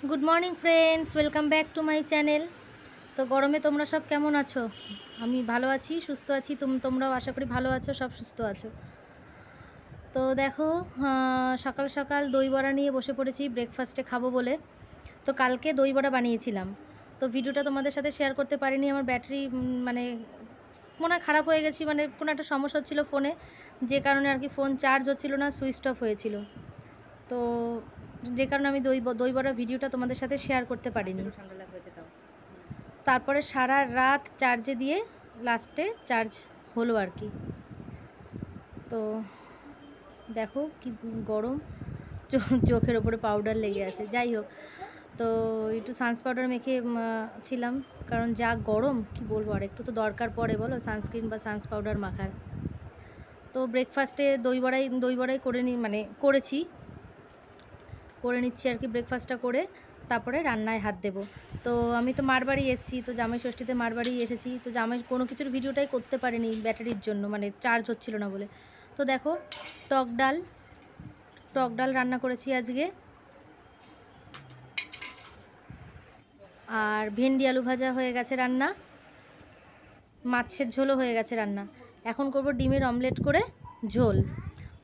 Good morning friends, welcome back to my channel. তো গরমে তোমরা সব কেমন আছো? আমি ভালো আছি, সুস্থ আছি। তোমরাও আশা করি ভালো আছো, সব সুস্থ আছো। তো দেখো, সকাল সকাল দই বড়া নিয়ে বসে পড়েছি ব্রেকফাস্টে খাবো বলে। তো কালকে দই বড়া বানিয়েছিলাম, তো ভিডিওটা তোমাদের সাথে শেয়ার করতে পারিনি। আমার ব্যাটারি মানে মনে হয় খারাপ হয়ে গেছি, মানে কোনো একটা সমস্যা হচ্ছিলো ফোনে, যে কারণে আর কি ফোন চার্জ হচ্ছিলো না, সুইচ অফ হয়েছিল। তো যে কারণে আমি দই বড়া ভিডিওটা তোমাদের সাথে শেয়ার করতে পারিনি। ঠান্ডা লাগছে তাও। তারপরে সারা রাত চার্জে দিয়ে লাস্টে চার্জ হলো আর কি। তো দেখো কি গরম, চোখের ওপরে পাউডার লেগে আছে। যাই হোক, তো একটু সানস পাউডার মেখে ছিলাম, কারণ যা গরম কি বলবো, আর একটু তো দরকার পড়ে বলো সানস্ক্রিন বা সানস পাউডার মাখার। তো ব্রেকফাস্টে দই বড়াই করে নিচ্ছি আর কি। ব্রেকফাস্টটা করে তারপরে রান্নায় হাত দেবো। তো আমি তো মার বাড়ি এসেছি, তো জামাই ষষ্ঠীতে মার বাড়ি এসেছি, তো জামাই কোনো কিছুর ভিডিওটাই করতে পারিনি ব্যাটারির জন্য, মানে চার্জ হচ্ছিল না বলে। তো দেখো, টক ডাল রান্না করেছি আজকে, আর ভেন্ডি আলু ভাজা হয়ে গেছে রান্না, মাছের ঝোলও হয়ে গেছে রান্না। এখন করব ডিমের অমলেট করে ঝোল।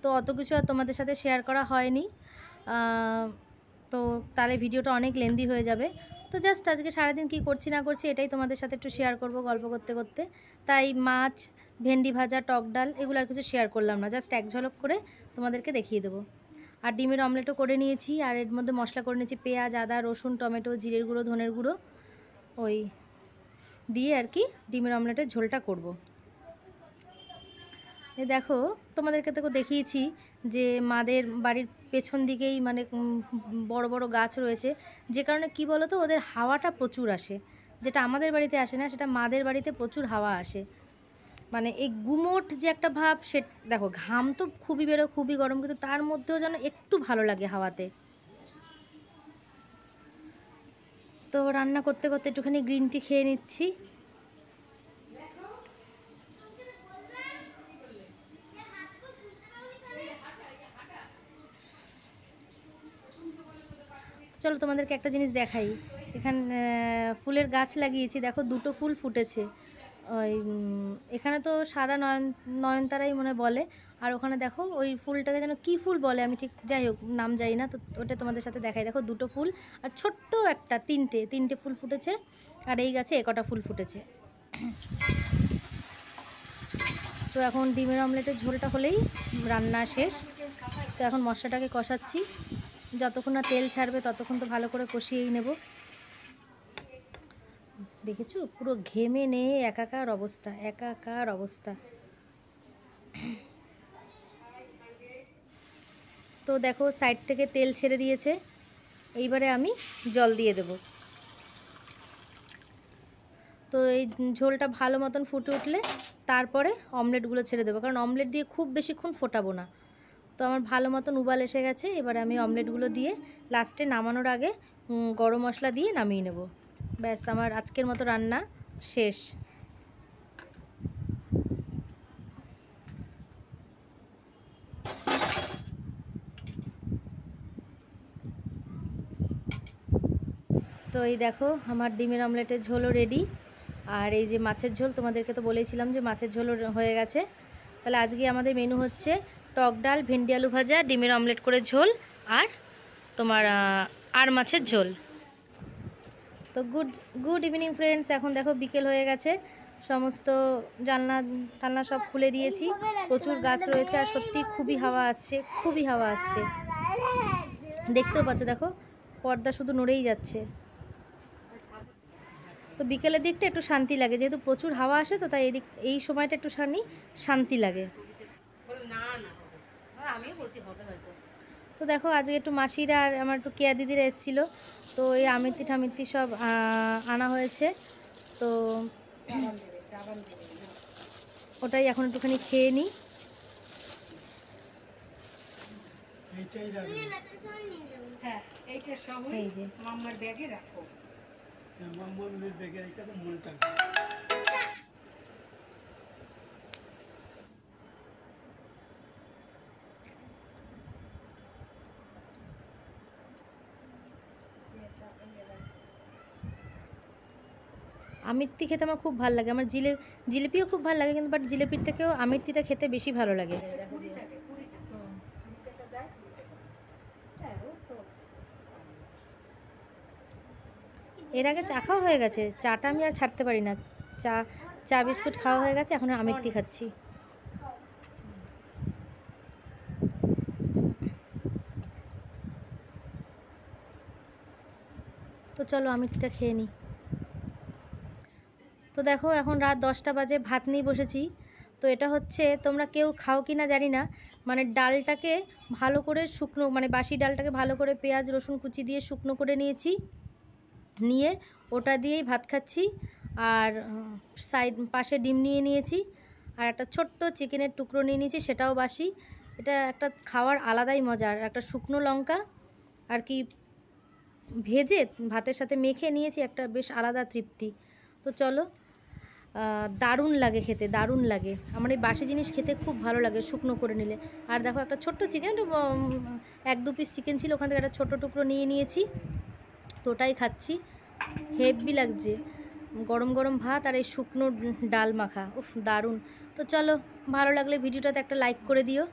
তো অত কিছু আর তোমাদের সাথে শেয়ার করা হয়নি, তো তাহলে ভিডিওটা অনেক লেন্দি হয়ে যাবে। তো জাস্ট আজকে সারাদিন কী করছি না করছি এটাই তোমাদের সাথে একটু শেয়ার করব গল্প করতে করতে। তাই মাছ, ভেন্ডি ভাজা, টক ডাল এগুলো আর কিছু শেয়ার করলাম না, জাস্ট এক ঝলক করে তোমাদেরকে দেখিয়ে দেবো। আর ডিমের অমলেটও করে নিয়েছি, আর এর মধ্যে মশলা করে নিয়েছি পেঁয়াজ, আদা, রসুন, টমেটো, জিরের গুঁড়ো, ধনের গুঁড়ো, ওই দিয়ে আর কি ডিমের অমলেটের ঝোলটা করব। এই দেখো, তোমাদেরকে তো দেখিয়েছি যে মাদের বাড়ির পেছন দিকেই মানে বড় বড় গাছ রয়েছে, যে কারণে কি বলো তো, ওদের হাওয়াটা প্রচুর আসে, যেটা আমাদের বাড়িতে আসে না, সেটা মাদের বাড়িতে প্রচুর হাওয়া আসে। মানে এই গুমোট যে একটা ভাব, সে দেখো ঘাম তো খুবই বেরো, খুবই গরম, কিন্তু তার মধ্যেও যেন একটু ভালো লাগে হাওয়াতে। তো রান্না করতে করতে একটুখানি গ্রিন টি খেয়ে নিচ্ছি। চলো তোমাদেরকে একটা জিনিস দেখাই। এখানে ফুলের গাছ লাগিয়েছি, দেখো দুটো ফুল ফুটেছে। ওই এখানে তো সাদা নয়নতারাই মনে বলে, আর ওখানে দেখো ওই ফুলটাকে যেন কী ফুল বলে, আমি ঠিক যাই হোক নাম জানি না, তো ওটা তোমাদের সাথে দেখাই। দেখো দুটো ফুল, আর ছোট্ট একটা তিনটে ফুল ফুটেছে, আর এই গাছে কটা ফুল ফুটেছে। তো এখন ডিমের অমলেটের ঝোলটা হলেই রান্না শেষ। তো এখন মশলাটাকে কষাচ্ছি, যতক্ষণ না তেল ছাড়বে ততক্ষণ তো ভালো করে কষিয়েই নেব। দেখেছো পুরো ঘেমে নিয়ে একাকার অবস্থা। তো দেখো সাইড থেকে তেল ছেড়ে দিয়েছে, এইবারে আমি জল দিয়ে দেব। তো এই ঝোলটা ভালো মতন ফুটে উঠলে তারপরে অমলেটগুলো ছেড়ে দেবো, কারণ অমলেট দিয়ে খুব বেশিক্ষণ ফোটাবো না। তো আমার ভালো মতন উবাল এসে গেছে, এবারে আমি অমলেটগুলো দিয়ে লাস্টে নামানোর আগে গরম মশলা দিয়ে নামিয়ে নেব। ব্যাস, আমার আজকের মতো রান্না শেষ। তো এই দেখো আমার ডিমের অমলেটের ঝোলও রেডি, আর এই যে মাছের ঝোল, তোমাদেরকে তো বলেছিলাম যে মাছের ঝোলও হয়ে গেছে। তাহলে আজকে আমাদের মেনু হচ্ছে টক ডাল, ভেন্ডি আলু ভাজা, ডিমের অমলেট করে ঝোল, আর তোমার আর মাছের ঝোল। তো গুড ইভিনিং ফ্রেন্ডস। এখন দেখো বিকেল হয়ে গেছে, সমস্ত টালনা সব খুলে দিয়েছি, প্রচুর গাছ রয়েছে, আর সত্যি খুবই হাওয়া আসছে। দেখতেও পাচ্ছ, দেখো পর্দা শুধু নড়েই যাচ্ছে। তো বিকেলের দিকটা একটু শান্তি লাগে, যেহেতু প্রচুর হাওয়া আসে, তো তাই এই সময়টা একটু শান্তি লাগে। আমিও বলছি হবে হয়তো। তো দেখো আজকে একটু মাসিরা আর আমার একটু কেয়া দিদিরা এসেছিলো, তো এই আমিত্তি ঠামিত্তি সব আনা হয়েছে। তো ওটাই এখন একটুখানি খেয়ে নিই। এই যে মাম্মার ব্যাগে রাখো। আমিত্তি খেতে আমার খুব ভালো লাগে, আমার জিলিপিও খুব ভালো লাগে, কিন্তু বাট জিলিপির থেকেও আমিত্তিটা খেতে বেশি ভালো লাগে। এর আগে চা খাওয়া হয়ে গেছে, চাটা আমি আর ছাড়তে পারি না। চা বিস্কুট খাওয়া হয়ে গেছে, এখন আমিত্তি খাচ্ছি। তো চলো আমিত্তিটা খেয়ে নিই। তো দেখো এখন রাত 10টা বাজে, ভাত নিয়ে বসেছি। তো এটা হচ্ছে, তোমরা কেউ খাও কি না জানি না, মানে ডালটাকে ভালো করে শুকনো, মানে বাসি ডালটাকে ভালো করে পেঁয়াজ রসুন কুচি দিয়ে শুকনো করে নিয়েছি, নিয়ে ওটা দিয়েই ভাত খাচ্ছি। আর পাশে ডিম নিয়ে নিয়েছি, আর একটা ছোট্ট চিকেনের টুকরো নিয়ে নিয়েছি, সেটাও বাসি। এটা একটা খাওয়ার আলাদাই মজা। আর একটা শুকনো লঙ্কা আর কি ভেজে ভাতের সাথে মেখে নিয়েছি, একটা বেশ আলাদা তৃপ্তি। তো চলো, দারুণ লাগে খেতে, দারুণ লাগে। আমার এই বাসি জিনিস খেতে খুব ভালো লাগে শুকনো করে নিলে। আর দেখো একটা ছোট্ট চিকেন, 1-2 পিস চিকেন ছিল, ওখান থেকে একটা ছোটো টুকরো নিয়ে নিয়েছি, তো ওটাই খাচ্ছি। হেভি লাগছে, গরম গরম ভাত আর এই শুকনো ডাল মাখা, উফ দারুণ। তো চলো, ভালো লাগলে ভিডিওটাতে একটা লাইক করে দিও।